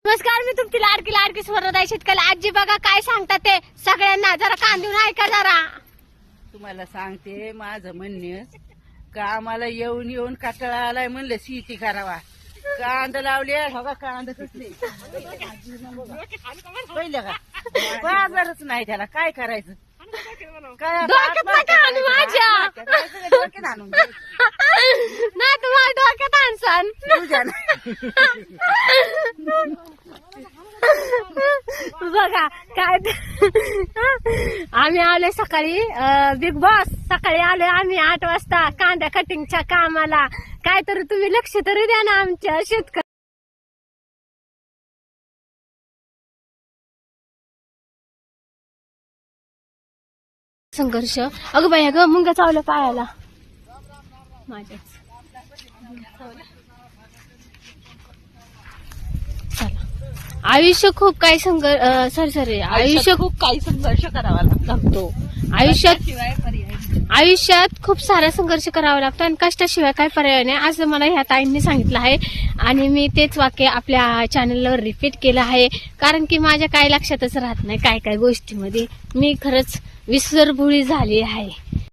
नमस्कार, मी तुमची लाडकी स्वर्णदाई शेतकरी आजी. बघा काय सांगतात ते सगळ्यांना, जरा कांदून ऐका जरा. तुम्हाला सांगते माझं म्हणणं का आम्हाला येऊन येऊन कटाळा आलाय, म्हणलं शेती करावा. कांदा लावले बघा, कांदा कसले पहिलं का बाजारच नाही, त्याला काय करायचं? काय डोक्यात नका आणू माझ्या. डोक्यात आणून दे. नाही तुम्हाला डोक्यात आणसान. तुझ्या नाही. बघा काय आम्ही आलोय सकाळी, बिग बॉस सकाळी आलोय आम्ही 8 वाजता कांदा कटिंगच्या कामाला. काय तरी तुम्ही लक्ष तरी द्या ना आमच्या शेतकरी. संघर्ष. अगं बाई, अगं मुंग्या चावलं पायाला माझ्याच. चला, आयुष्य खूप काही आयुष्य खूप काही संघर्ष करावा लागतो. आयुष्यात खूप सारा संघर्ष करावा लागतो आणि कष्टाशिवाय काय पर्याय नाही, असं मला ह्या ताईंनी सांगितलं आहे. आणि मी तेच वाक्य आपल्या चॅनलवर रिपीट केलं आहे, कारण की माझ्या काय लक्षातच राहत नाही काय काय गोष्टीमध्ये. मी खरंच विसरभोळी झाली आहे.